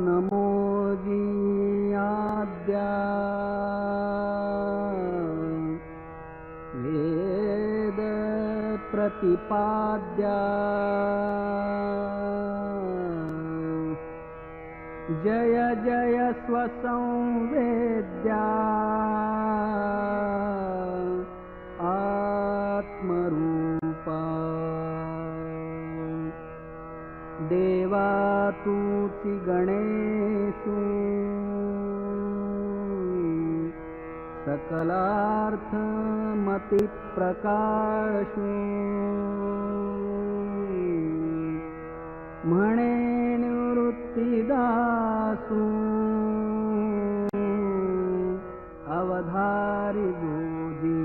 नमो जीयाद्या वेद प्रतिपाद्या जय जय स्वसंवेद्या आत्मरूपा देवा तूची गणेशु सकलार्थमति प्रकाशु म्हणे निवृत्तिदासु अवधारी गोदी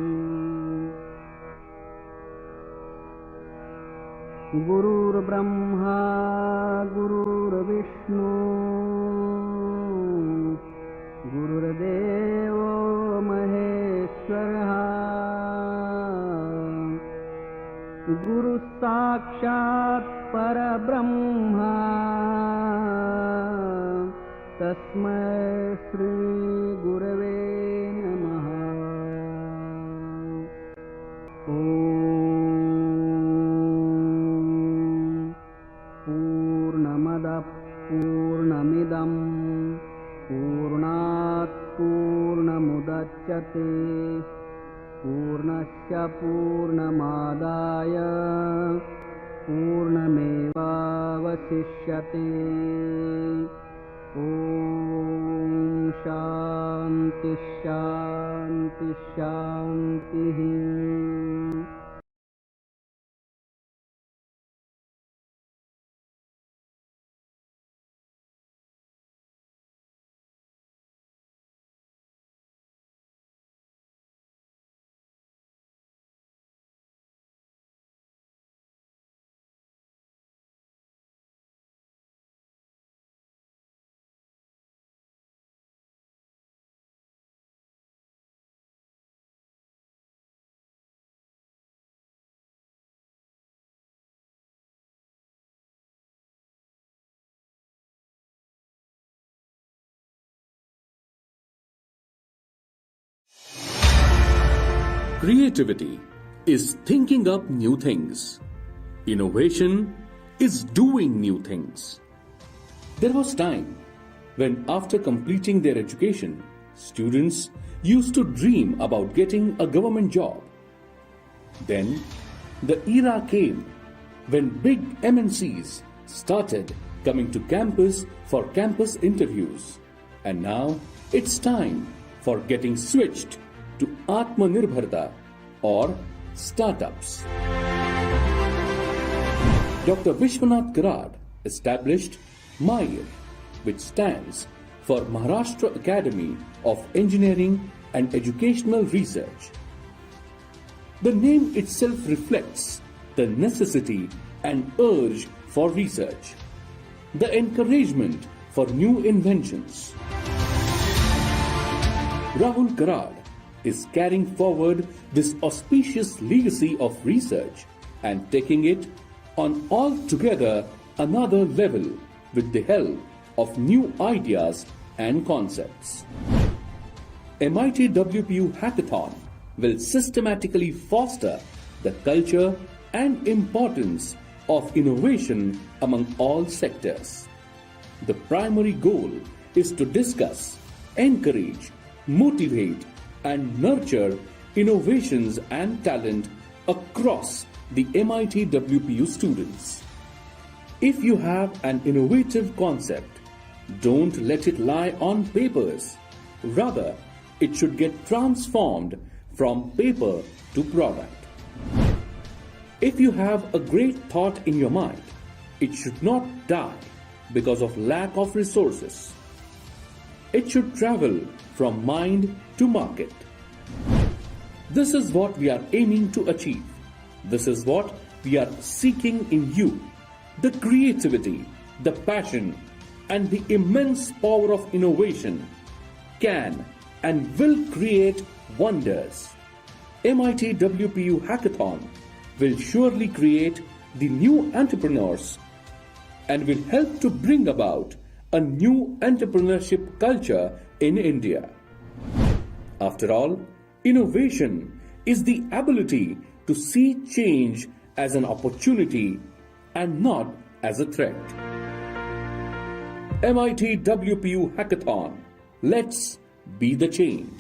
गुरुर्ब्रह्मा गुरुर्विष्णु गुरुर्देवो महेश्वरः गुरुसाक्षात् परब्रह्मा तस्मै श्री गुरवे नमः। पूर्णमदः पूर्णमिदं पूर्णात् पूर्णमुदच्यते पूर्णमेवावशिष्यते पूर्णस्य पूर्णमादाय पूर्णमेवावशिष्यते ॐ शान्ति शान्ति शान्तिः Creativity is thinking up new things. Innovation is doing new things. There was time when, after completing their education, students used to dream about getting a government job. Then, the era came when big MNCs started coming to campus for campus interviews. And now, it's time for getting switched to Atmanirbharta or startups. Dr. Vishwanath Karad established MIT, which stands for Maharashtra Academy of Engineering and Educational Research. The name itself reflects the necessity and urge for research, the encouragement for new inventions. Rahul Karad is carrying forward this auspicious legacy of research and taking it on altogether another level with the help of new ideas and concepts. MIT-WPU Hackathon will systematically foster the culture and importance of innovation among all sectors. The primary goal is to discuss, encourage, motivate, and nurture innovations and talent across the MIT-WPU students. If you have an innovative concept, don't let it lie on papers. Rather, it should get transformed from paper to product. If you have a great thought in your mind, it should not die because of lack of resources. It should travel from mind to market. This is what we are aiming to achieve. This is what we are seeking in you. The creativity, the passion, and the immense power of innovation can and will create wonders. MIT-WPU Hackathon will surely create the new entrepreneurs and will help to bring about a new entrepreneurship culture in India. After all, innovation is the ability to see change as an opportunity and not as a threat. MIT-WPU Hackathon. Let's be the change.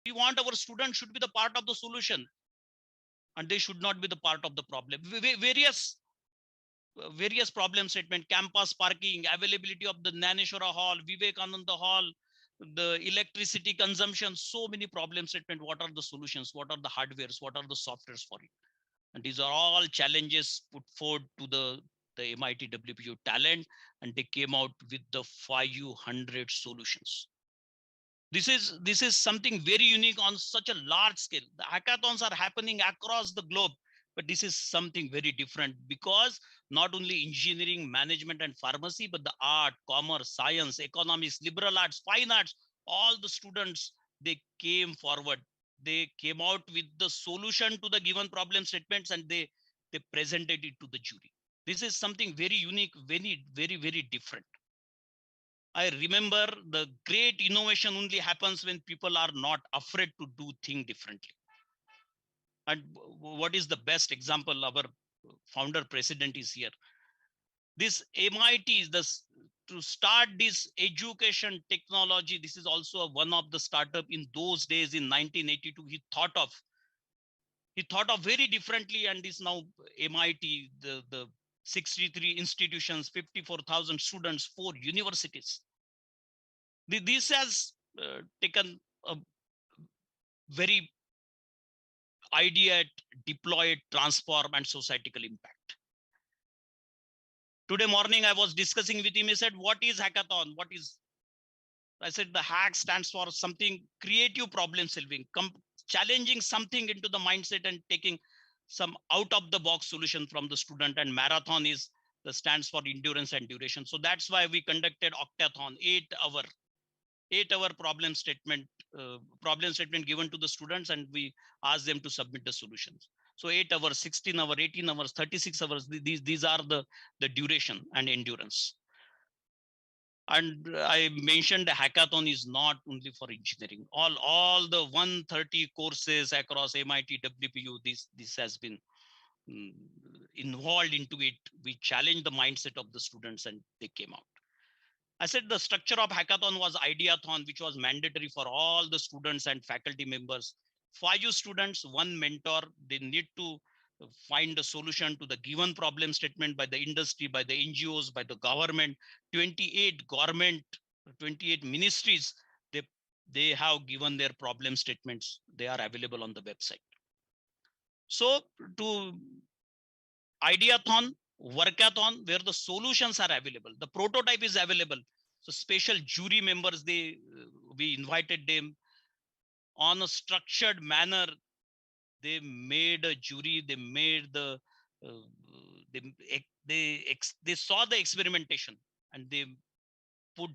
We want our students should be the part of the solution, and they should not be the part of the problem. Various problem statement: campus parking, availability of the Naneshwara Hall, Vivekananda Hall, the electricity consumption, so many problem statement. What are the solutions? What are the hardwares? What are the softwares for it? And these are all challenges put forward to the MIT-WPU talent, and they came out with the 500 solutions. This is something very unique on such a large scale. The hackathons are happening across the globe, but this is something very different, because not only engineering, management, and pharmacy, but the art, commerce, science, economics, liberal arts, fine arts, all the students, they came forward. They came out with the solution to the given problem statements, and they presented it to the jury. This is something very unique, very different. I remember the great innovation only happens when people are not afraid to do things differently. And what is the best example? Our founder president is here. This MIT is this to start this education technology. This is also one of the startup in those days in 1982. He thought of very differently, and is now MIT, the 63 institutions, 54,000 students, 4 universities. This has taken a very idea, deploy it, transform, and societal impact. Today morning, I was discussing with him. He said, "What is hackathon? What is?" I said, "The hack stands for something creative, problem solving, challenging something into the mindset and taking some out of the box solution from the student. And marathon is the stands for endurance and duration. So that's why we conducted Octathon, 8-hour problem statement given to the students, and we asked them to submit the solutions. So 8 hours, 16 hours, 18 hours, 36 hours, these are the duration and endurance. And I mentioned the hackathon is not only for engineering. All the 130 courses across MIT, WPU, this has been involved into it. We challenged the mindset of the students, and they came out. I said the structure of hackathon was Ideathon, which was mandatory for all the students and faculty members. 5 students, 1 mentor. They need to find a solution to the given problem statement by the industry, by the NGOs, by the government. 28 government, 28 ministries, they have given their problem statements. They are available on the website. So to Ideathon, Workathon, where the solutions are available, the prototype is available. So special jury members, we invited them on a structured manner. They made a jury. They made they saw the experimentation, and they put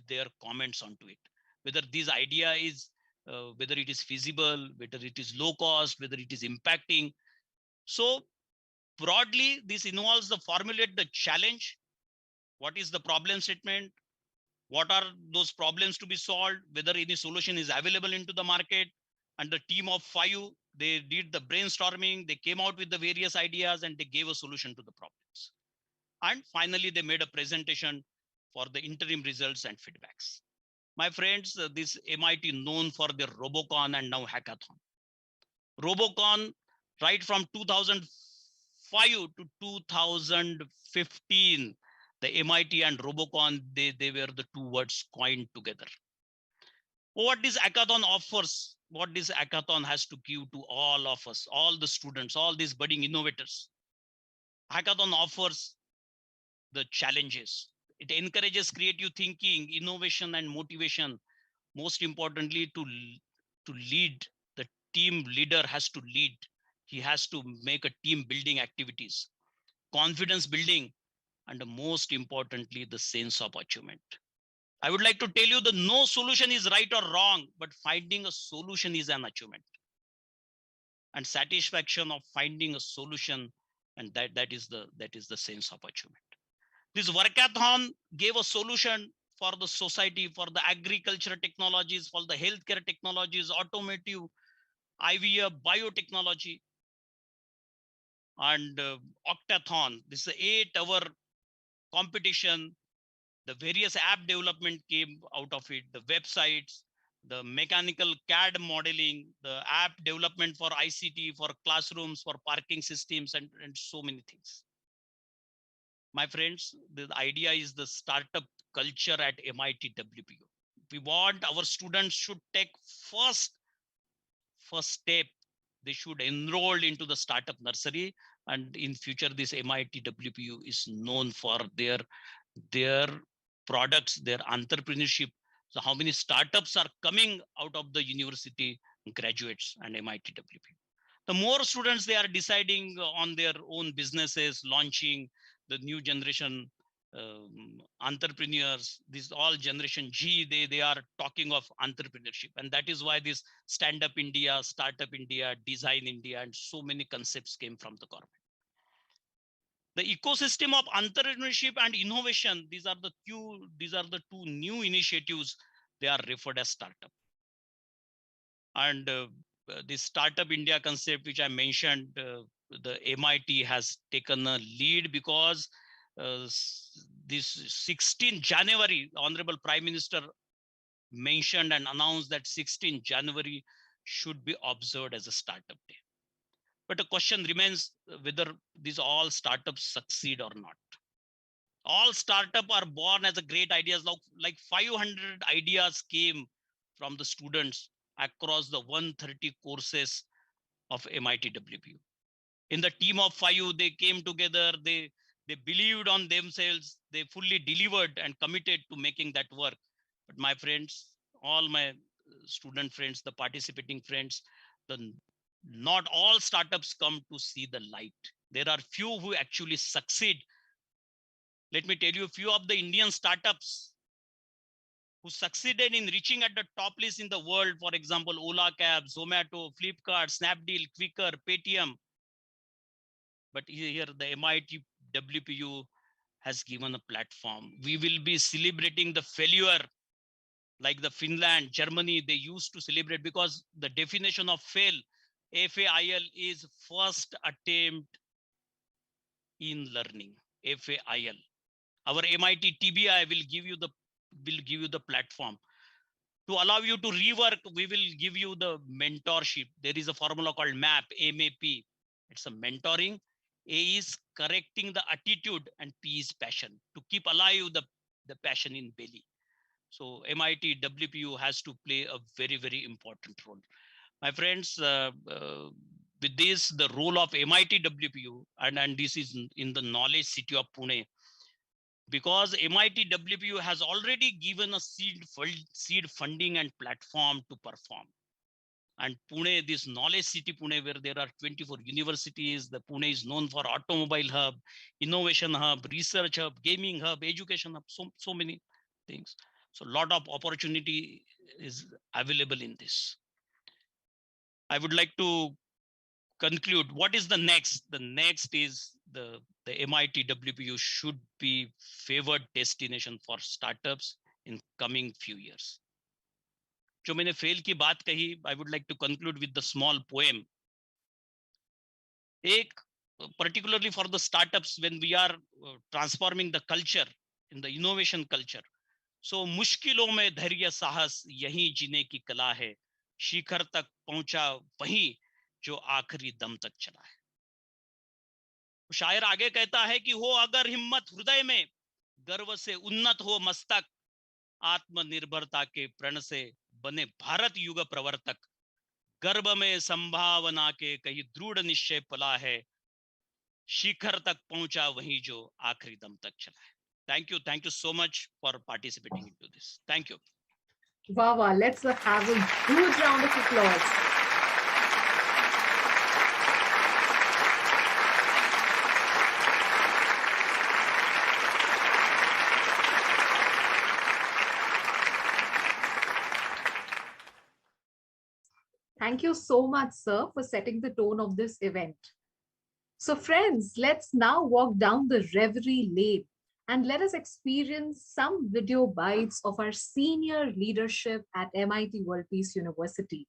their comments onto it. Whether this idea is whether it is feasible, whether it is low cost, whether it is impacting. So broadly, this involves the formulate the challenge. What is the problem statement? What are those problems to be solved? Whether any solution is available into the market. And the team of 5, they did the brainstorming. They came out with the various ideas, and they gave a solution to the problems. And finally, they made a presentation for the interim results and feedbacks. My friends, this MIT known for their Robocon and now Hackathon. Robocon, right from 2005 to 2015, the MIT and Robocon, they were the 2 words coined together. What this hackathon offers, what this hackathon has to give to all of us, all the students, all these budding innovators. Hackathon offers the challenges. It encourages creative thinking, innovation, and motivation. Most importantly, to lead. The team leader has to lead. He has to make a team building activities, confidence building, and most importantly, the sense of achievement. I would like to tell you that no solution is right or wrong, but finding a solution is an achievement. And satisfaction of finding a solution, and that is the sense of achievement. This workathon gave a solution for the society, for the agriculture technologies, for the healthcare technologies, automotive, IVF, biotechnology. And Octathon, this is an 8-hour competition. The various app development came out of it, the websites, the mechanical CAD modeling, the app development for ICT, for classrooms, for parking systems, and so many things. My friends, the idea is the startup culture at MIT-WPU. We want our students should take first step. They should enroll into the startup nursery, and in future this MIT-WPU is known for their products, their entrepreneurship. So how many startups are coming out of the university graduates and MIT-WPU? The more students they are deciding on their own businesses, launching the new generation entrepreneurs, this all generation G, they are talking of entrepreneurship. And that is why this Stand Up India, Startup India, Design India, and so many concepts came from the government. The ecosystem of entrepreneurship and innovation, these are the two new initiatives. They are referred as startup. And this Startup India concept, which I mentioned, the MIT has taken a lead because this 16th January, Honorable Prime Minister mentioned and announced that 16th January should be observed as a startup day. But the question remains whether these all startups succeed or not. All startups are born as a great ideas, like 500 ideas came from the students across the 130 courses of MIT-WPU. In the team of 5, they came together, they believed on themselves, they fully delivered and committed to making that work. But my friends, all my student friends, the participating friends, not all startups come to see the light. There are few who actually succeed. Let me tell you a few of the Indian startups who succeeded in reaching at the top list in the world. For example, Ola Cab, Zomato, Flipkart, Snapdeal, Quicker, Paytm. But here the MIT-WPU has given a platform. We will be celebrating the failure like the Finland, Germany, they used to celebrate, because the definition of fail, FAIL, is first attempt in learning, FAIL. Our MIT TBI will give you the platform. To allow you to rework, we will give you the mentorship. There is a formula called MAP, M-A-P. It's a mentoring. A is correcting the attitude, and P is passion, to keep alive the passion in belly. So MIT-WPU has to play a very, very important role. My friends, with this, the role of MIT-WPU, and this is in the knowledge city of Pune, because MIT-WPU has already given a seed funding and platform to perform. And Pune, this knowledge city Pune, where there are 24 universities, the Pune is known for automobile hub, innovation hub, research hub, gaming hub, education hub, so many things. So a lot of opportunity is available in this. I would like to conclude. What is the next? The next is the MIT-WPU should be favored destination for startups in coming few years. जो मैंने fail की बात कही, I would like to conclude with the small poem. Particularly for the startups, when we are transforming the culture in the innovation culture. So मुश्किलों में धैर्य साहस यही जीने की कला है, शिखर तक पहुंचा वही जो आखिरी दम तक चला है. शायर आगे कहता है कि हो अगर हिम्मत हृदय में, गर्व से उन्नत हो मस्तक, आत्मनिर्भरता के प्रण से बने भारत युग प्रवर्तक, गर्भ में संभावना के कहीं दृढ़ निश्चय पला है, शिखर तक पहुंचा वही जो आखिरी दम तक चला है. Thank you so much for participating into this. Thank you. Wow, let's have a huge round of applause. Thank you so much, sir, for setting the tone of this event. So friends, let's now walk down the reverie lane and let us experience some video bites of our senior leadership at MIT World Peace University.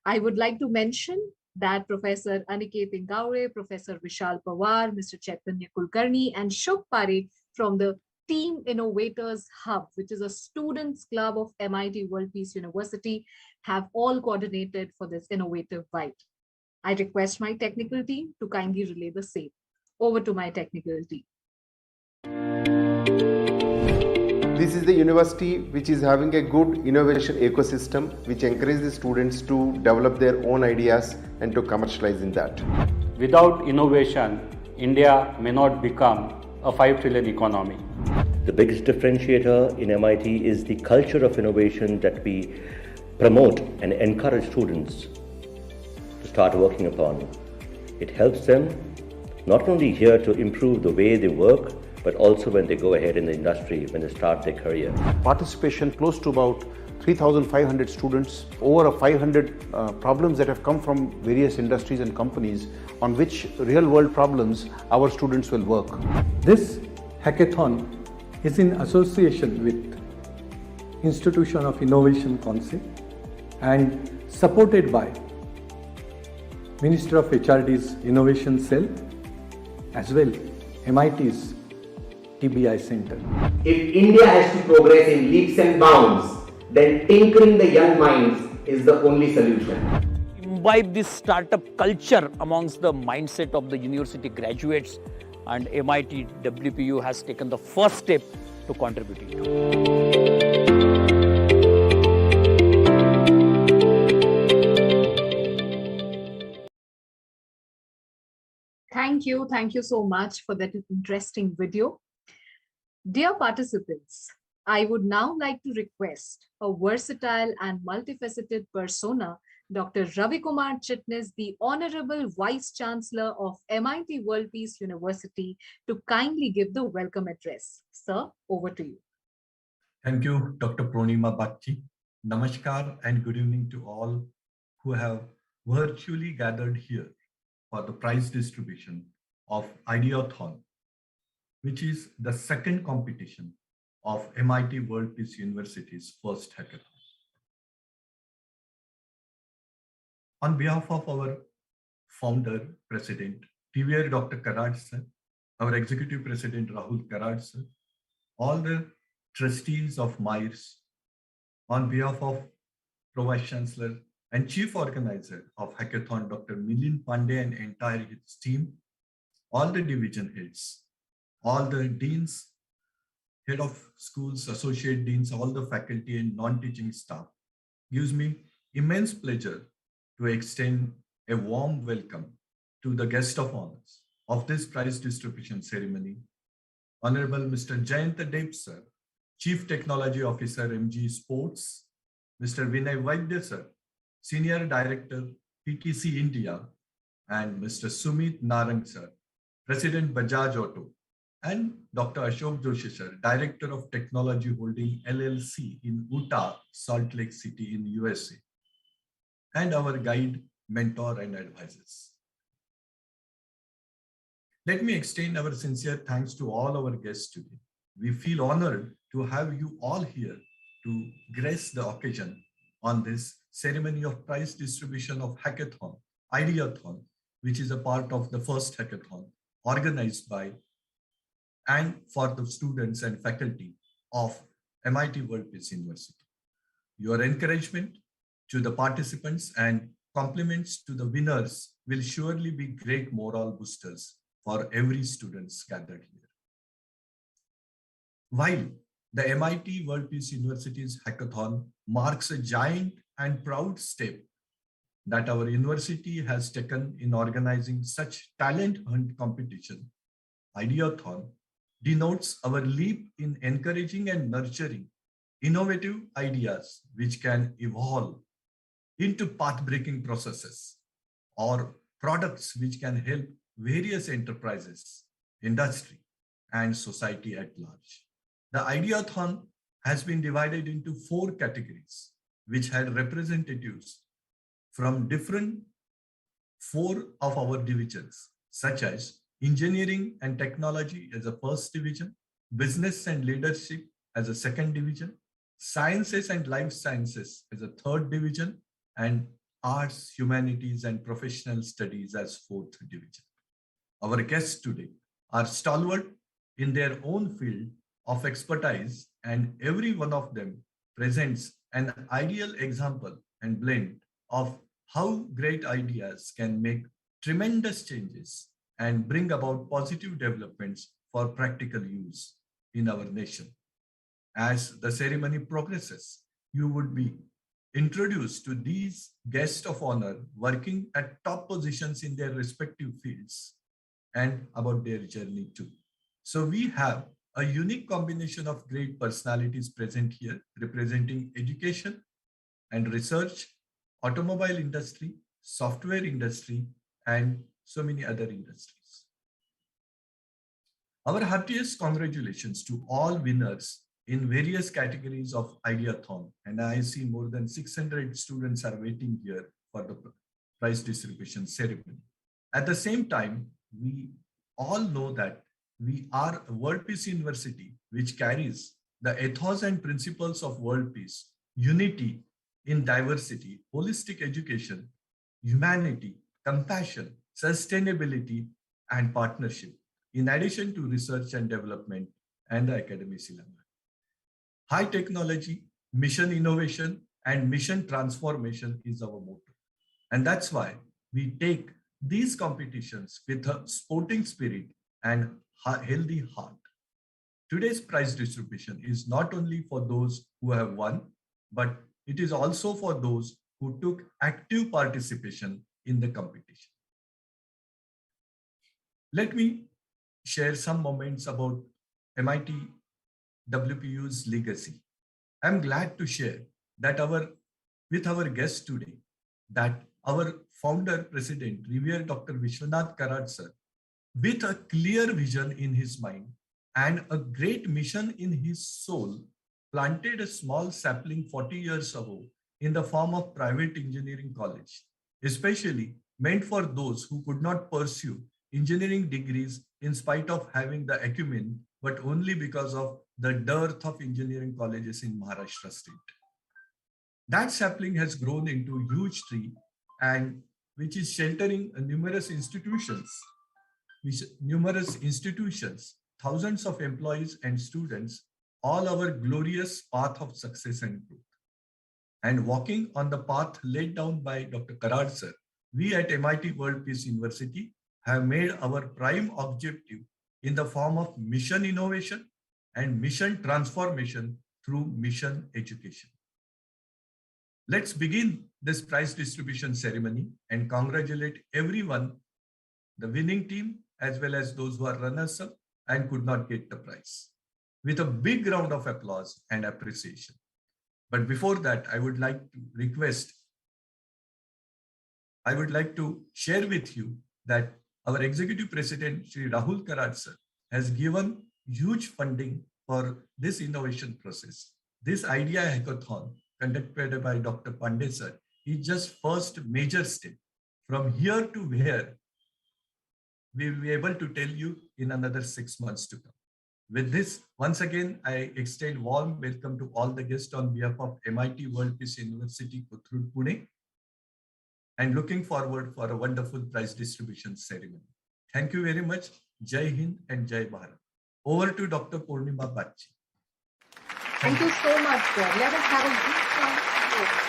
I would like to mention that Professor Aniket Ingaure, Professor Vishal Pawar, Mr. Chaitanya Kulkarni, and Shuk Parekh from the STEAM Innovators Hub, which is a students club of MIT World Peace University, have all coordinated for this innovative bite. I request my technical team to kindly relay the same. Over to my technical team. This is the university which is having a good innovation ecosystem which encourages the students to develop their own ideas and to commercialize in that. Without innovation, India may not become a 5 trillion economy. The biggest differentiator in MIT is the culture of innovation that we promote and encourage students to start working upon. It helps them not only here to improve the way they work, but also when they go ahead in the industry, when they start their career. Participation close to about 3,500 students, over 500 problems that have come from various industries and companies on which real-world problems our students will work. This hackathon is in association with Institution of Innovation Council and supported by Minister of HRD's Innovation Cell as well MIT's TBI Center. If India has to progress in leaps and bounds, then tinkering the young minds is the only solution. Imbibe this startup culture amongst the mindset of the university graduates, and MIT-WPU has taken the first step to contributing to it. Thank you so much for that interesting video. Dear participants, I would now like to request a versatile and multifaceted persona, Dr. Ravi Kumar Chitnis, the Honorable Vice Chancellor of MIT World Peace University, to kindly give the welcome address. Sir, over to you. Thank you, Dr. Purnima Bhatti. Namaskar and good evening to all who have virtually gathered here for the prize distribution of Ideathon, which is the second competition of MIT World Peace University's first hackathon. On behalf of our founder, President, TVR Dr. Karad sir, our Executive President Rahul Karad sir, all the trustees of MIRS, on behalf of Pro-Vice Chancellor and Chief Organizer of Hackathon, Dr. Milind Pandey and entire his team, all the division heads, all the deans, head of schools, associate deans, all the faculty and non-teaching staff, gives me immense pleasure to extend a warm welcome to the guest of honors of this prize distribution ceremony, Honorable Mr. Jayant Dev sir, Chief Technology Officer, MG Sports, Mr. Vinay Vaidya sir, Senior Director, PTC India, and Mr. Sumit Narang sir, President Bajaj Auto, and Dr. Ashok Joshi sir, Director of Technology Holding LLC in Utah, Salt Lake City in USA, and our guide, mentor, and advisors. Let me extend our sincere thanks to all our guests today. We feel honored to have you all here to grace the occasion on this ceremony of prize distribution of Hackathon, Ideathon, which is a part of the first hackathon organized by and for the students and faculty of MIT World Peace University. Your encouragement to the participants and compliments to the winners will surely be great morale boosters for every student gathered here. While the MIT World Peace University's hackathon marks a giant and proud step that our university has taken in organizing such talent hunt competition, Ideathon denotes our leap in encouraging and nurturing innovative ideas which can evolve into path-breaking processes or products which can help various enterprises, industry, and society at large. The Ideathon has been divided into 4 categories, which had representatives from different 4 of our divisions, such as engineering and technology as a first division, business and leadership as a second division, sciences and life sciences as a third division, and arts, humanities, and professional studies as fourth division. Our guests today are stalwart in their own field of expertise, and every one of them presents an ideal example and blend of how great ideas can make tremendous changes and bring about positive developments for practical use in our nation. As the ceremony progresses, you would be introduced to these guests of honor working at top positions in their respective fields and about their journey too. So we have a unique combination of great personalities present here, representing education and research, automobile industry, software industry, and so many other industries. Our heartiest congratulations to all winners in various categories of Ideathon. And I see more than 600 students are waiting here for the prize distribution ceremony. At the same time, we all know that we are a World Peace University, which carries the ethos and principles of world peace, unity in diversity, holistic education, humanity, compassion, sustainability, and partnership, in addition to research and development and the academic syllabus. High technology, mission innovation, and mission transformation is our motto. And that's why we take these competitions with a sporting spirit and healthy heart. Today's prize distribution is not only for those who have won, but it is also for those who took active participation in the competition. Let me share some moments about MIT-WPU's legacy. I'm glad to share that with our guest today, that our founder president, Revered Dr. Vishwanath Karad sir, with a clear vision in his mind and a great mission in his soul, planted a small sapling 40 years ago in the form of private engineering college, especially meant for those who could not pursue engineering degrees in spite of having the acumen, but only because of the dearth of engineering colleges in Maharashtra state. That sapling has grown into a huge tree, and which is sheltering numerous institutions, thousands of employees and students, all our glorious path of success and growth. And walking on the path laid down by Dr. Karad sir, we at MIT World Peace University have made our prime objective in the form of mission innovation and mission transformation through mission education. Let's begin this prize distribution ceremony and congratulate everyone, the winning team, as well as those who are runners-up and could not get the prize, with a big round of applause and appreciation. But before that, I would like to share with you that our Executive President, Shri Rahul Karad sir, has given huge funding for this innovation process. This idea hackathon conducted by Dr. Pandey sir is just first major step. From here to where we will be able to tell you in another 6 months to come. With this, once again, I extend warm welcome to all the guests on behalf of MIT World Peace University, Kothur, Pune, and looking forward for a wonderful prize distribution ceremony. Thank you very much. Jai Hind and Jai Bharat. Over to Dr. Purnima Bachi. Thank you so much, sir. Let us have a deep round of applause.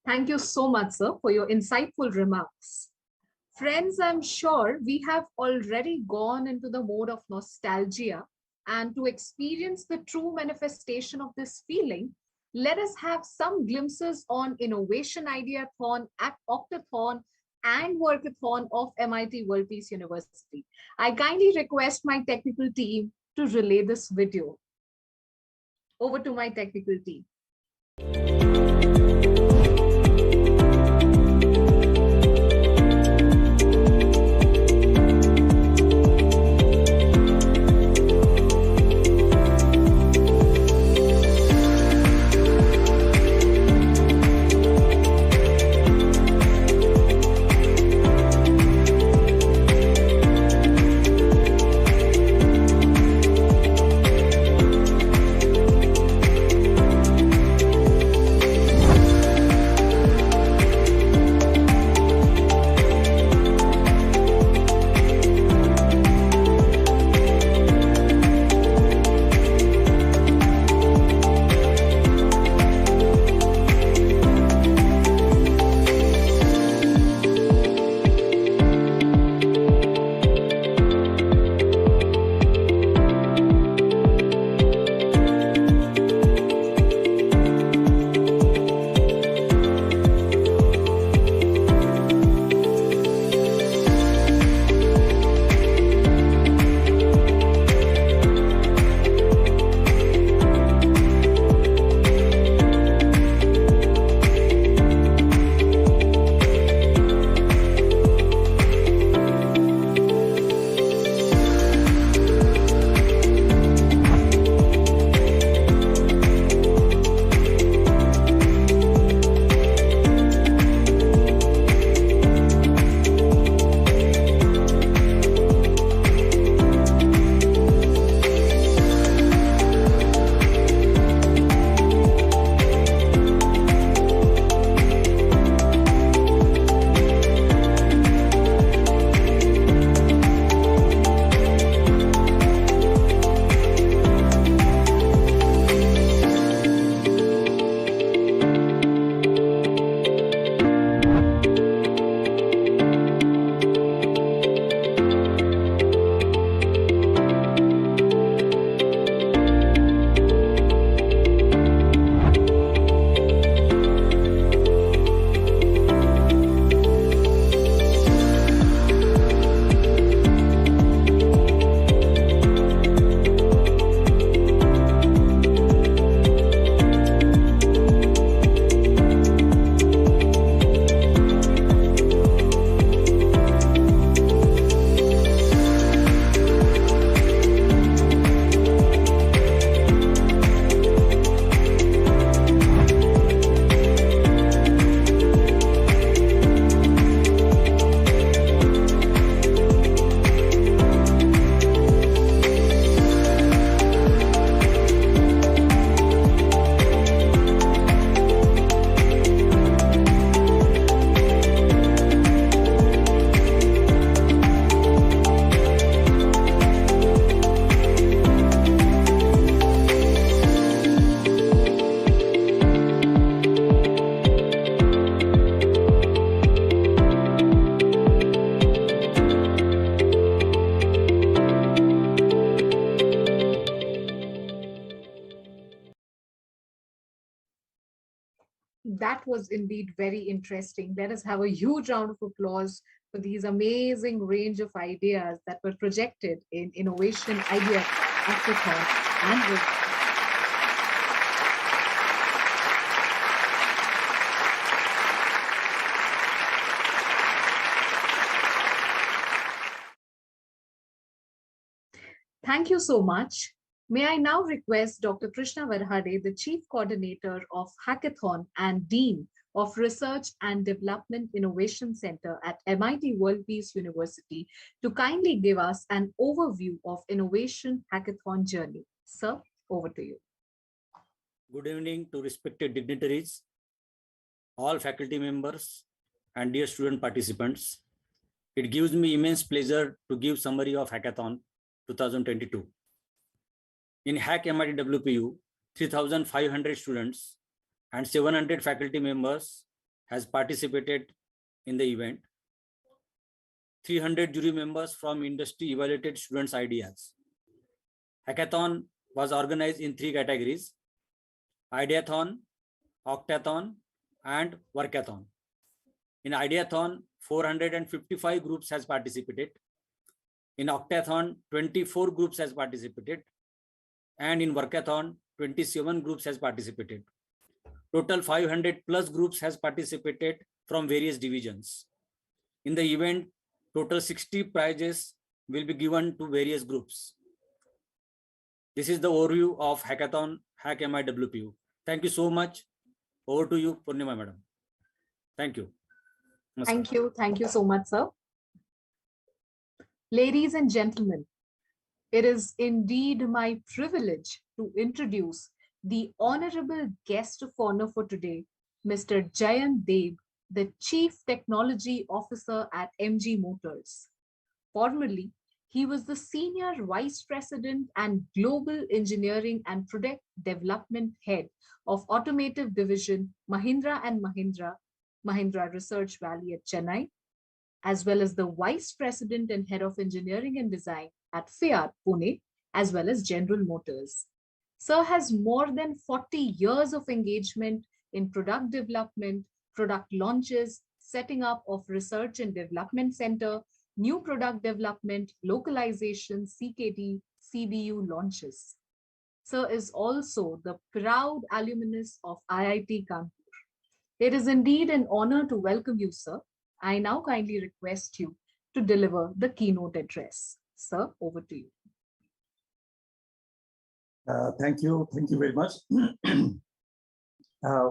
Thank you so much, sir, for your insightful remarks. Friends, I'm sure we have already gone into the mode of nostalgia, and to experience the true manifestation of this feeling, let us have some glimpses on Innovation Ideathon, Octathon, and Workathon of MIT World Peace University. I kindly request my technical team to relay this video. Over to my technical team. That was indeed very interesting. Let us have a huge round of applause for these amazing range of ideas that were projected in Innovation Idea Hackathon and Thank you so much. May I now request Dr. Krishna Varhade, the Chief Coordinator of Hackathon and Dean of Research and Development Innovation Center at MIT World Peace University, to kindly give us an overview of Innovation Hackathon journey. Sir, over to you. Good evening to respected dignitaries, all faculty members, and dear student participants. It gives me immense pleasure to give summary of Hackathon 2022. In Hack MIT-WPU, 3,500 students and 700 faculty members has participated in the event. 300 jury members from industry evaluated students' ideas. Hackathon was organized in 3 categories: Ideathon, Octathon, and Workathon. In Ideathon, 455 groups has participated. In Octathon, 24 groups has participated. And in Workathon, 27 groups has participated. Total 500 plus groups has participated from various divisions. In the event, total 60 prizes will be given to various groups. This is the overview of Hackathon, Hack MIT-WPU. Thank you so much. Over to you, Purnima Madam. Thank you. Namaskar. Thank you. Thank you so much, sir. Ladies and gentlemen, it is indeed my privilege to introduce the honorable guest of honor for today, Mr. Jayant Deb, the Chief Technology Officer at MG Motors. Formerly, he was the Senior Vice President and Global Engineering and Product Development Head of Automotive Division, Mahindra & Mahindra Research Valley at Chennai, as well as the Vice President and Head of Engineering and Design at Fiat, Pune, as well as General Motors. Sir has more than 40 years of engagement in product development, product launches, setting up of research and development center, new product development, localization, CKD, CBU launches. Sir is also the proud alumnus of IIT Kanpur. It is indeed an honor to welcome you, sir. I now kindly request you to deliver the keynote address. Sir, over to you. Thank you very much.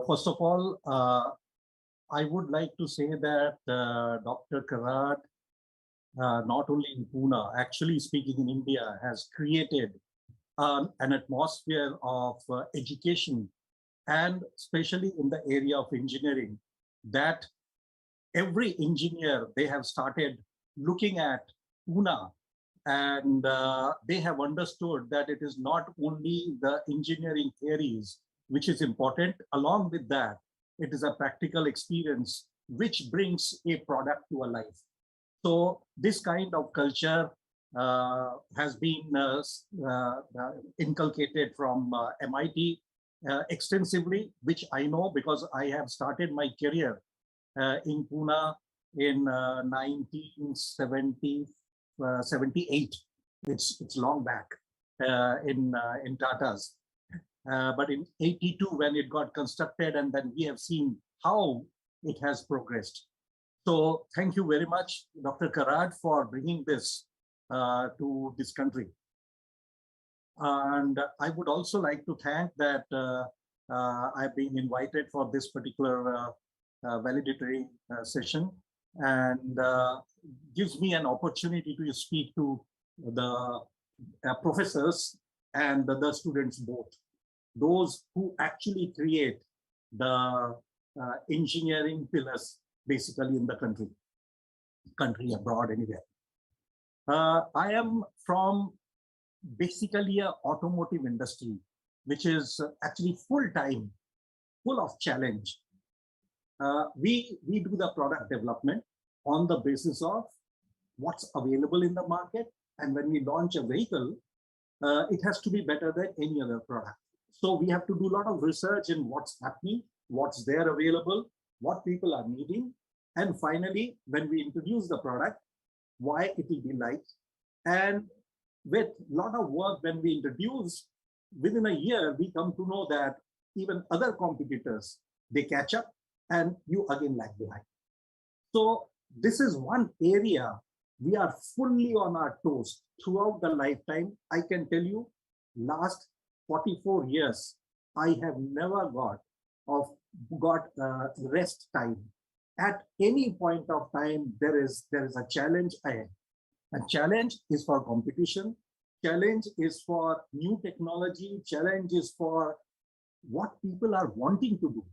First of all, I would like to say that Dr. Karat, not only in Pune, actually speaking in India, has created an atmosphere of education, and especially in the area of engineering, that every engineer, they have started looking at Pune, and they have understood that it is not only the engineering theories which is important. Along with that, it is a practical experience which brings a product to a life. So this kind of culture has been inculcated from MIT extensively, which I know because I have started my career in Pune in 1978. It's long back in Tata's. But in 82, when it got constructed, and then we have seen how it has progressed. So thank you very much, Dr. Karat, for bringing this to this country. And I would also like to thank that I've been invited for this particular valedictory session, and gives me an opportunity to speak to the professors and the students both, those who actually create the engineering pillars basically in the country abroad anywhere. I am from basically a automotive industry, which is actually full-time, full of challenge. We do the product development on the basis of what's available in the market, and when we launch a vehicle, it has to be better than any other product. So we have to do a lot of research in what's happening what's there available, what people are needing, and finally, when we introduce the product, why it will be liked. And with a lot of work, when we introduce, within a year, we come to know that even other competitors, they catch up and you again lag behind. So this is one area we are fully on our toes throughout the lifetime. I can tell you, last 44 years, I have never got rest time. At any point of time, there is a challenge ahead. A challenge is for competition. Challenge is for new technology. Challenge is for what people are wanting to do.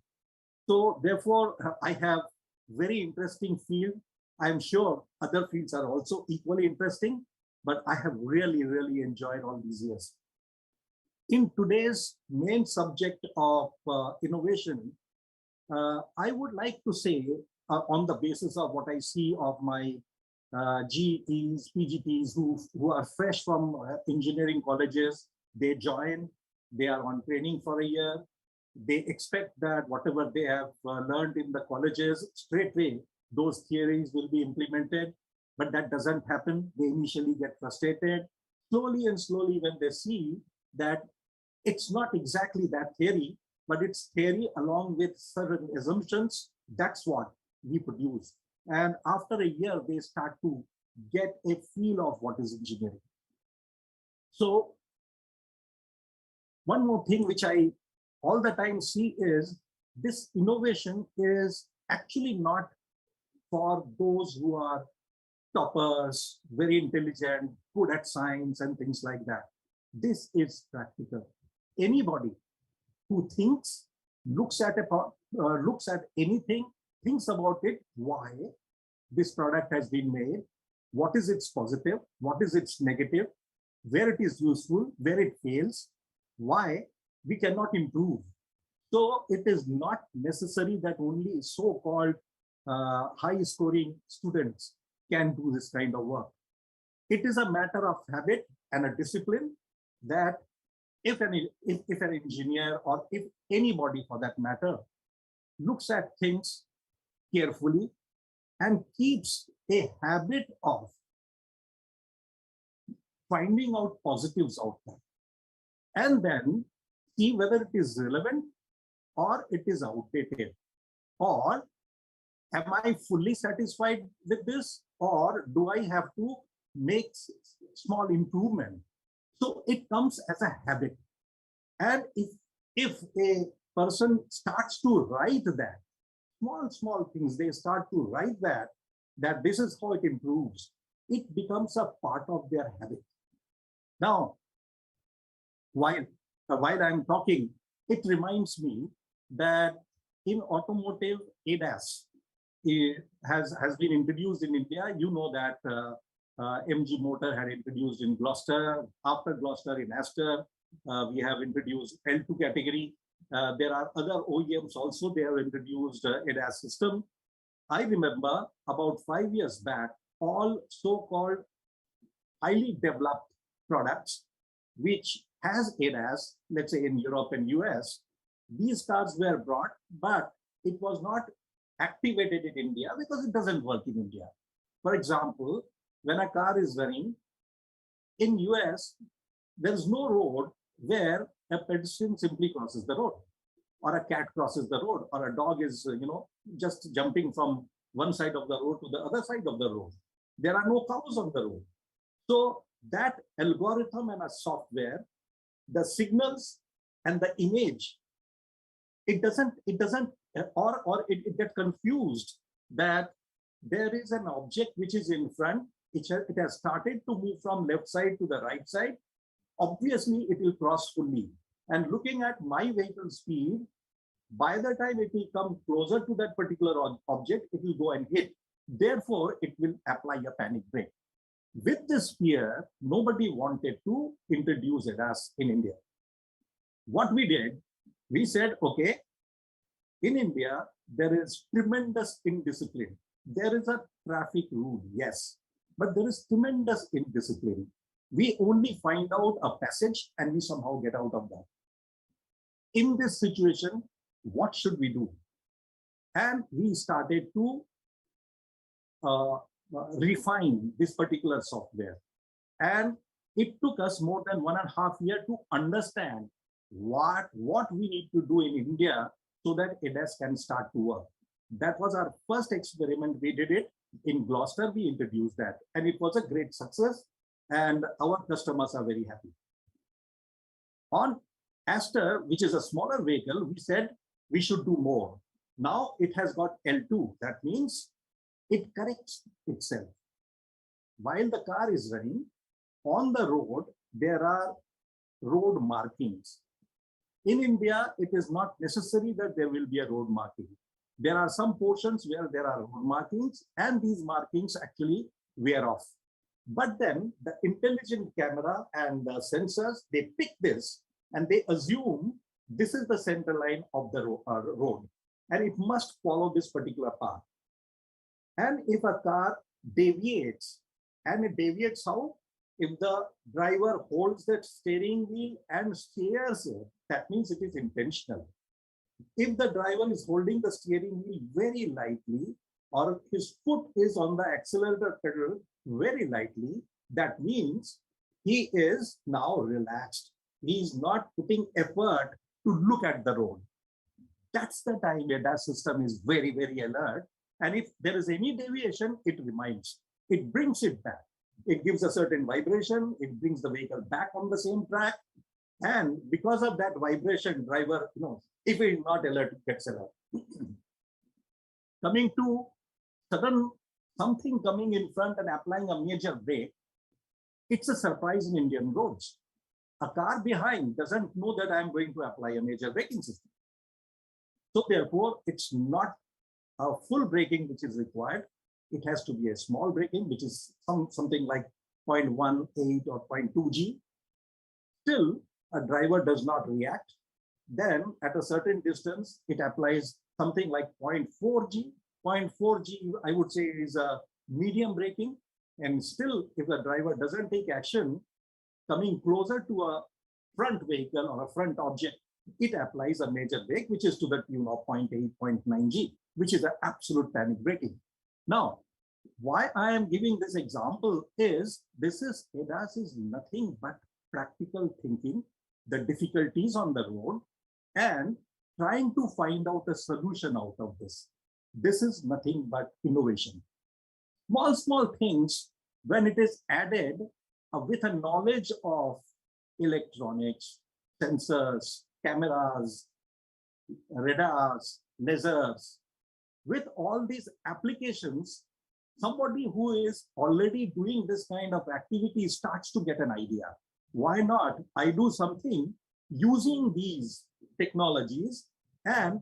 So therefore, I have very interesting field. I'm sure other fields are also equally interesting, but I have really, really enjoyed all these years. In today's main subject of innovation, I would like to say, on the basis of what I see of my GETs, PGTs who are fresh from engineering colleges, they join, they are on training for a year. They expect that whatever they have learned in the colleges, straight away, those theories will be implemented, but that doesn't happen. They initially get frustrated. Slowly and slowly, when they see that it's not exactly that theory, but it's theory along with certain assumptions, that's what we produce. And after a year, they start to get a feel of what is engineering. So one more thing which I all the time see is this innovation is actually not for those who are toppers, very intelligent, good at science and things like that. This is practical. Anybody who thinks, looks at anything, thinks about it, why this product has been made, what is its positive, what is its negative, where it is useful, where it fails, why we cannot improve. So it is not necessary that only so-called high-scoring students can do this kind of work. It is a matter of habit and a discipline that if an engineer or if anybody for that matter looks at things carefully and keeps a habit of finding out positives out there, and then see whether it is relevant or it is outdated, or am I fully satisfied with this, or do I have to make small improvement? So it comes as a habit. And if a person starts to write that, small things, they start to write that this is how it improves, it becomes a part of their habit. Now, while I'm talking, it reminds me that in automotive, ADAS has been introduced in India. You know that MG Motor had introduced in Gloucester. After Gloucester, in Astor, we have introduced L2 category. There are other OEMs also, they have introduced ADAS system. I remember about 5 years back, all so-called highly developed products, which has ADAS, let's say in Europe and US, these cars were brought, but it was not activated in India because it doesn't work in India. For example, when a car is running, in US, there's no road where a pedestrian simply crosses the road, or a cat crosses the road, or a dog is, just jumping from one side of the road to the other side of the road. There are no cows on the road. So that algorithm and a software, the signals and the image, it gets confused that there is an object which is in front. It has started to move from left side to the right side. Obviously, it will cross fully. And looking at my vehicle speed, by the time it will come closer to that particular object, it will go and hit. Therefore, it will apply a panic brake. With this fear, nobody wanted to introduce ADAS in India. What we did, we said, okay, in India, there is tremendous indiscipline. There is a traffic rule, yes, but there is tremendous indiscipline. We only find out a passage and we somehow get out of that. In this situation, what should we do? And we started to refine this particular software. And it took us more than 1.5 years to understand what we need to do in India so that ADAS can start to work. That was our first experiment. We did it in Gloucester. We introduced that, and it was a great success, and our customers are very happy. On Aster, which is a smaller vehicle, we said we should do more. Now it has got L2. That means it corrects itself. While the car is running, on the road, there are road markings. In India, it is not necessary that there will be a road marking. There are some portions where there are road markings, and these markings actually wear off. But then the intelligent camera and the sensors, they pick this and they assume this is the center line of the road, and it must follow this particular path. And if a car deviates, and it deviates how? If the driver holds that steering wheel and steers it, that means it is intentional. If the driver is holding the steering wheel very lightly, or his foot is on the accelerator pedal very lightly, that means he is now relaxed. He is not putting effort to look at the road. That's the time ADAS system is very, very alert. And if there is any deviation, it reminds, it brings it back. It gives a certain vibration, it brings the vehicle back on the same track. And because of that vibration, driver, if it is not alert, it gets alert. Coming to sudden something coming in front and applying a major brake, it's a surprise in Indian roads. A car behind doesn't know that I'm going to apply a major braking system. So therefore, it's not a full braking which is required. It has to be a small braking, which is something like 0.18 or 0.2 G. Still, a driver does not react. Then at a certain distance, it applies something like 0.4 G. 0.4 G, I would say, is a medium braking. And still, if the driver doesn't take action, coming closer to a front vehicle or a front object, it applies a major brake, which is to the tune of 0.8, 0.9 G, which is an absolute panic braking. Now, why I am giving this example is, ADAS is nothing but practical thinking, the difficulties on the road, and trying to find out a solution out of this. This is nothing but innovation. Small things, when it is added with a knowledge of electronics, sensors, cameras, radars, lasers, with all these applications, somebody who is already doing this kind of activity starts to get an idea. Why not I do something using these technologies? And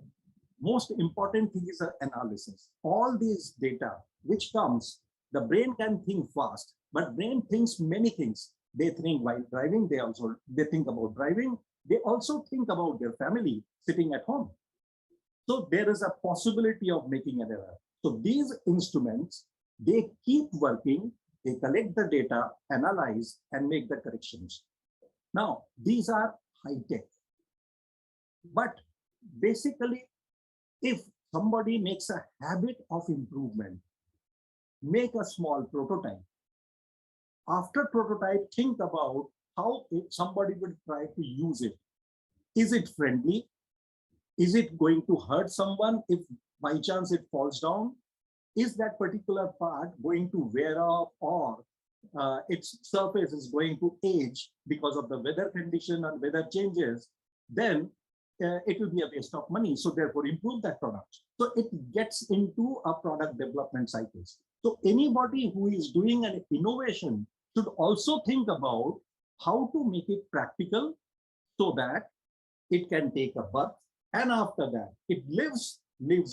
most important thing is analysis. All these data which comes, the brain can think fast, but brain thinks many things. They think while driving, they think about driving. They also think about their family sitting at home. So there is a possibility of making an error. So these instruments, they keep working, they collect the data, analyze, and make the corrections. Now, these are high-tech. But basically, if somebody makes a habit of improvement, make a small prototype. After prototype, think about how somebody would try to use it. Is it friendly? Is it going to hurt someone if by chance it falls down? Is that particular part going to wear off, or its surface is going to age because of the weather condition and weather changes? Then it will be a waste of money. So therefore, improve that product. So it gets into a product development cycles. So anybody who is doing an innovation should also think about how to make it practical so that it can take a birth. And after that, it lives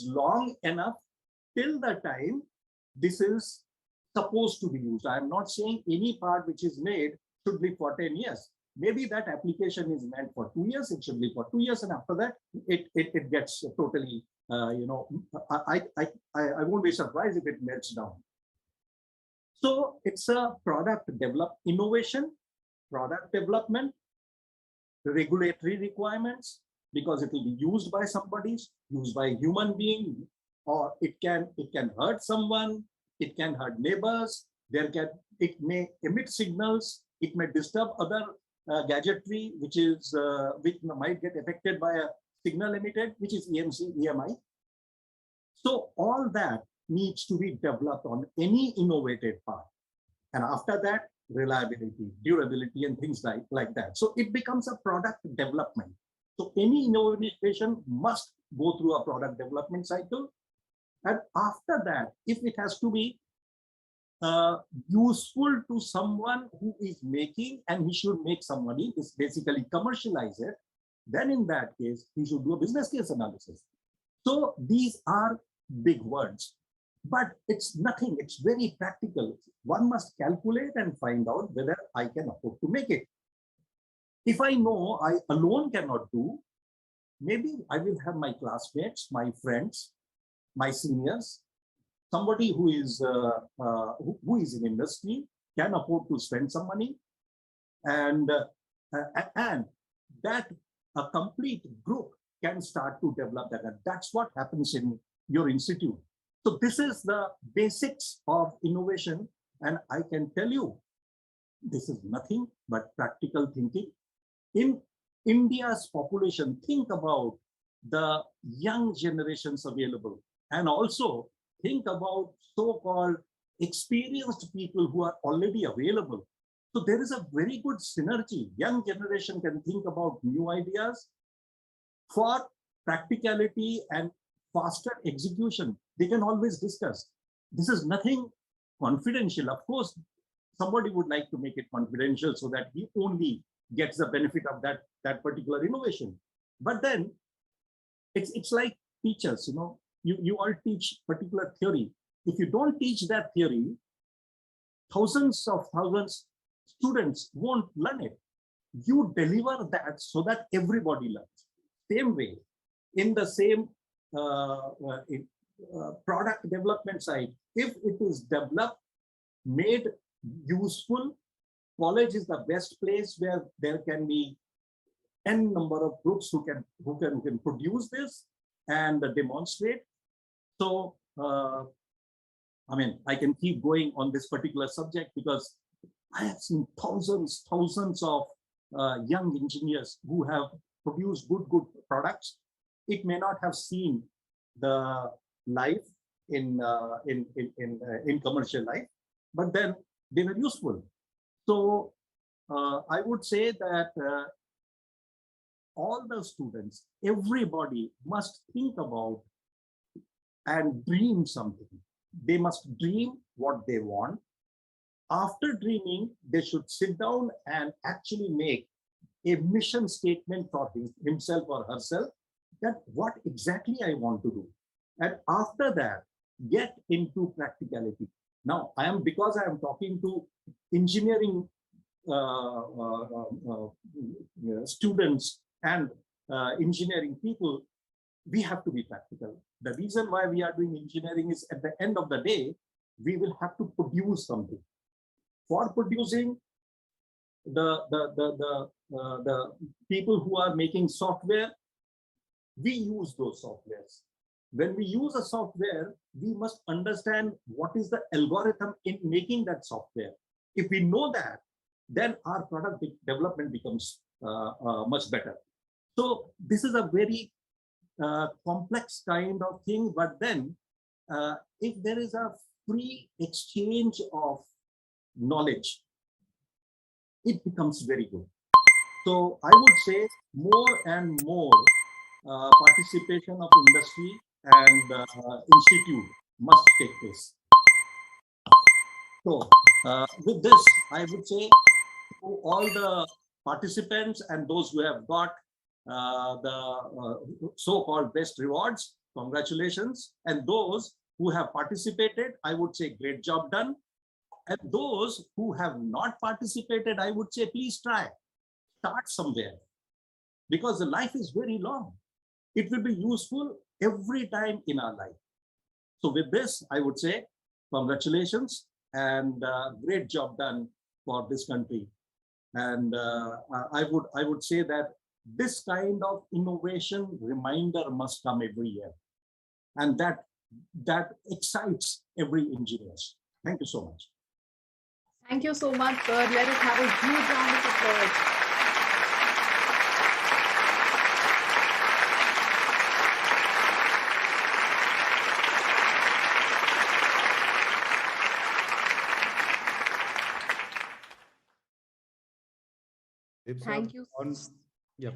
long enough till the time this is supposed to be used. I am not saying any part which is made should live for 10 years. Maybe that application is meant for 2 years, it should live for 2 years, and after that, it gets totally, I won't be surprised if it melts down. So it's a innovation, product development, regulatory requirements, because it will be used by somebody, used by a human being, or it can hurt someone, it can hurt neighbors, it may emit signals, it may disturb other gadgetry, which might get affected by a signal emitted, which is EMC, EMI. So all that needs to be developed on any innovative part. And after that, reliability, durability, and things like that. So it becomes a product development. So any innovation must go through a product development cycle. And after that, if it has to be useful to someone who is making, and he should make some money, is basically commercialize it, then in that case, he should do a business case analysis. So these are big words, but it's nothing. It's very practical. One must calculate and find out whether I can afford to make it. If I know I alone cannot do, maybe I will have my classmates, my friends, my seniors, somebody who is in industry, can afford to spend some money, and that a complete group can start to develop that. And that's what happens in your institute. So this is the basics of innovation. And I can tell you, this is nothing but practical thinking. In India's population, think about the young generations available, and also think about so-called experienced people who are already available. So there is a very good synergy. Young generation can think about new ideas for practicality and faster execution. They can always discuss. This is nothing confidential. Of course, somebody would like to make it confidential so that he only gets the benefit of that particular innovation. But then it's like teachers, you all teach particular theory. If you don't teach that theory, thousands students won't learn it. You deliver that so that everybody learns. Same way, in the same product development side, if it is developed, made useful, college is the best place where there can be n number of groups who can produce this and demonstrate. So I mean, I can keep going on this particular subject because I have seen thousands of young engineers who have produced good products. It may not have seen the life in commercial life, but then they were useful. So I would say that all the students, everybody must think about and dream something. They must dream what they want. After dreaming, they should sit down and actually make a mission statement for himself or herself, that what exactly I want to do. And after that, get into practicality. Now, because I am talking to engineering students and engineering people, we have to be practical. The reason why we are doing engineering is at the end of the day, we will have to produce something. For producing, the people who are making software, we use those softwares. When we use a software, we must understand what is the algorithm in making that software. If we know that, then our product development becomes much better. So this is a very complex kind of thing, but then if there is a free exchange of knowledge, it becomes very good. So I would say more and more participation of industry and institute must take place. So with this, I would say to all the participants and those who have got the so-called best rewards, congratulations. And those who have participated, I would say great job done. And those who have not participated, I would say please try. Start somewhere, because the life is very long. It will be useful every time in our life. So with this, I would say congratulations and great job done for this country. And I would say that This kind of innovation reminder must come every year. And that excites every engineer. Thank you so much. Thank you so much, sir. Let us have a huge round of applause. Thank you.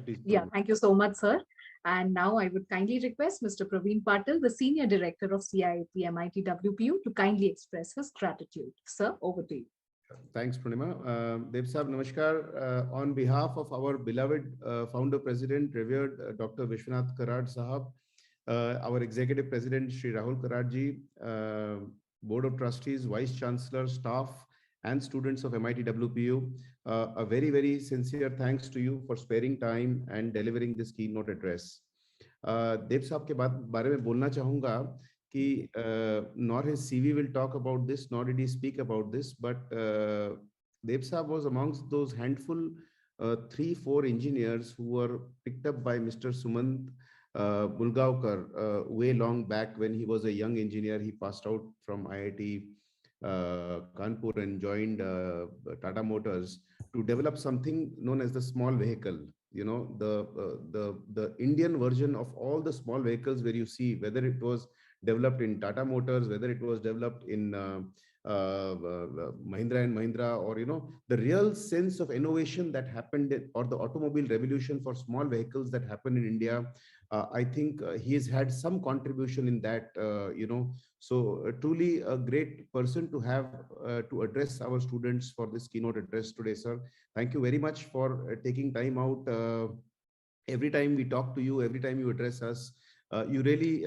Please. Yeah, thank you so much, sir. And now I would kindly request Mr. Praveen Patil, the Senior Director of CIP MIT-WPU, to kindly express his gratitude. Sir, over to you. Thanks, Purnima. Dev Sahab, Namaskar. On behalf of our beloved Founder President, revered Dr. Vishwanath Karad Sahab, our Executive President, Shri Rahul Karad ji, Board of Trustees, Vice Chancellor, staff, and students of MIT-WPU, a very, very sincere thanks to you for sparing time and delivering this keynote address. Dev Sahab ke baare mein bolna chahunga कि nor his CV will talk about this, nor did he speak about this, but Dev Sahab was amongst those handful 3-4 engineers who were picked up by Mr. Sumant Bulgaonkar way long back when he was a young engineer. He passed out from IIT Kanpur and joined Tata Motors to develop something known as the small vehicle. You know, the Indian version of all the small vehicles where you see whether it was developed in Tata Motors, whether it was developed in Mahindra and Mahindra, or, you know, the real sense of innovation that happened or the automobile revolution for small vehicles that happened in India. I think he has had some contribution in that, you know, so truly a great person to have to address our students for this keynote address today, sir. Thank you very much for taking time out. Every time we talk to you, every time you address us, you really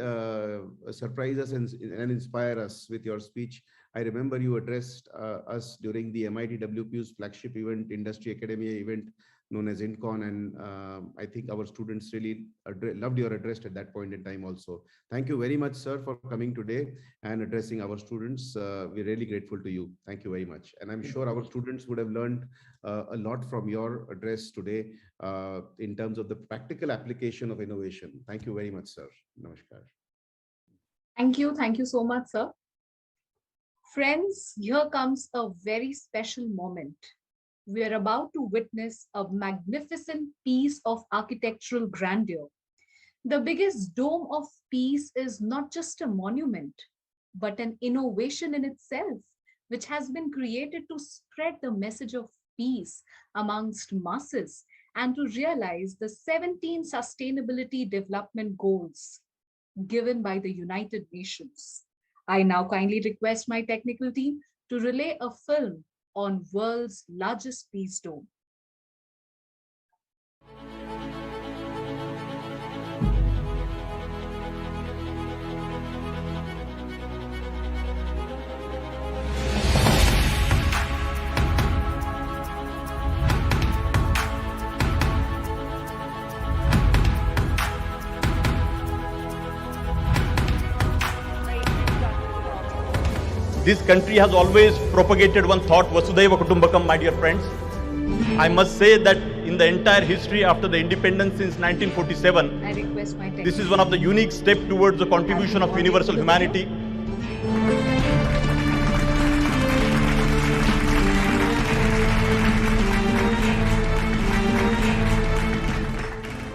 surprise us and inspire us with your speech. I remember you addressed us during the MIT-WPU's flagship event, Industry Academia event known as INCON, and I think our students really loved your address at that point in time also. Thank you very much, sir, for coming today and addressing our students. We're really grateful to you. Thank you very much. And I'm sure our students would have learned a lot from your address today in terms of the practical application of innovation. Thank you very much, sir. Namaskar. Thank you. Thank you so much, sir. Friends, here comes a very special moment. We are about to witness a magnificent piece of architectural grandeur. The biggest dome of peace is not just a monument, but an innovation in itself, which has been created to spread the message of peace amongst masses and to realize the 17 Sustainability Development Goals given by the United Nations. I now kindly request my technical team to relay a film on world's largest peace dome. This country has always propagated one thought, Vasudhaiva Kutumbakam, my dear friends. I must say that in the entire history after the independence since 1947, this is one of the unique steps towards the contribution of universal humanity.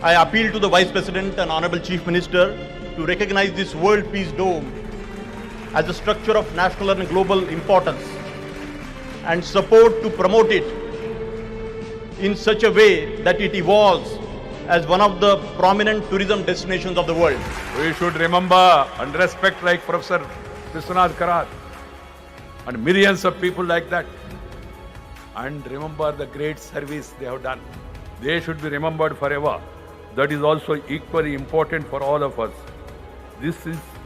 I appeal to the Vice President and Honorable Chief Minister to recognize this World Peace Dome as a structure of national and global importance and support to promote it in such a way that it evolves as one of the prominent tourism destinations of the world. We should remember and respect like Professor Vishwanath Karad and millions of people like that, and remember the great service they have done. They should be remembered forever. That is also equally important for all of us. This is